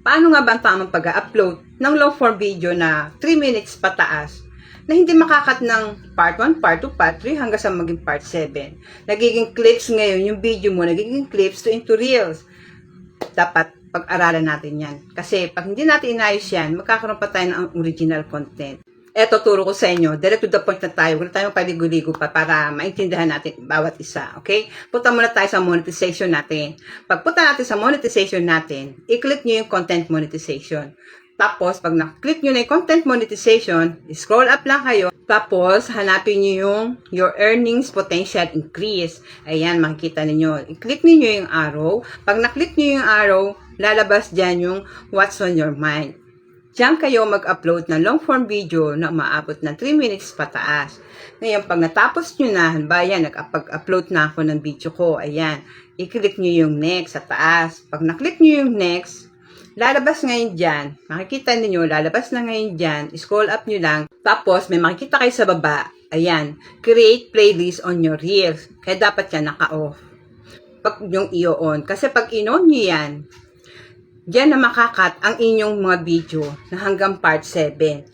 Paano nga ba ang tamang pag-upload ng long form video na 3 minutes pataas na hindi makakat ng part 1, part 2, part 3 hanggang sa maging part 7? Nagiging clips ngayon yung video mo, nagiging clips to into reels. Dapat pag-aralan natin yan. Kasi pag hindi natin inayos yan, magkakaroon pa tayo ng original content. Eto, turo ko sa inyo. Direct to the point na tayo. Huwag na tayo paligo-ligo pa para maintindihan natin bawat isa. Okay? Punta muna tayo sa monetization natin. Pagpunta natin sa monetization natin, i-click nyo yung content monetization. Tapos, pag na-click nyo na yung content monetization, scroll up lang kayo. Tapos, hanapin nyo yung your earnings potential increase. Ayan, makikita ninyo. I-click niyo yung arrow. Pag na-click nyo yung arrow, lalabas dyan yung what's on your mind. Diyan kayo mag-upload ng long form video na umaabot ng 3 minutes pataas. Ngayon, pag natapos nyo na, halimbawa, nag-upload na ako ng video ko, ayan, i-click nyo yung next sa taas. Pag na-click nyo yung next, lalabas ngayon dyan, makikita niyo lalabas na ngayon dyan, scroll up nyo lang, tapos may makikita kayo sa baba, ayan, create playlist on your reels. Kaya dapat yan naka-off. Pag yung i-on, kasi pag in-on nyo yan, diyan na makakat ang inyong mga video na hanggang part 7.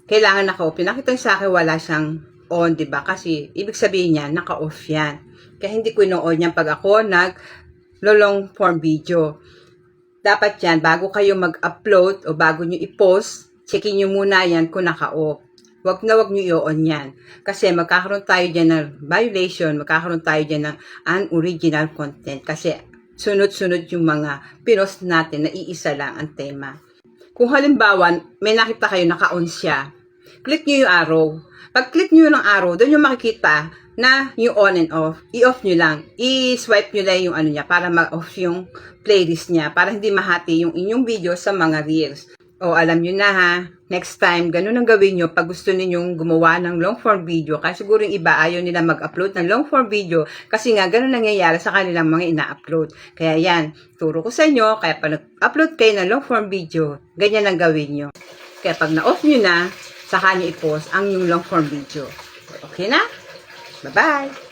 Kailangan naka-off. Pinakita sa akin wala siyang on, diba? Kasi ibig sabihin niya, naka-off yan. Kaya hindi ko ino-on yan pag ako nag-long form video. Dapat yan, bago kayo mag-upload o bago nyo i-post, checkin nyo muna yan kung naka-off. Wag nyo i-on yan. Kasi magkakaroon tayo dyan ng violation, magkakaroon tayo dyan ng unoriginal content. Kasi sunod-sunod yung mga pinost natin na iisa lang ang tema. Kung halimbawa, may nakita kayo naka-on siya, click nyo yung arrow. Pag click nyo ng arrow, doon yung makikita na yung on and off. I-off nyo lang. I-swipe nyo lang yung ano niya para ma-off yung playlist niya para hindi mahati yung inyong video sa mga reels. O alam nyo na ha, next time, ganun ang gawin nyo pag gusto ninyong gumawa ng long form video. Kasi siguro yung iba ayaw nila mag-upload ng long form video kasi nga ganun nangyayari sa kanilang mga ina-upload. Kaya yan, turo ko sa inyo, kaya pag nag-upload kayo ng long form video, ganyan ang gawin nyo. Kaya pag na-off nyo na, saka nyo i-post ang yung long form video. Okay na? Bye-bye!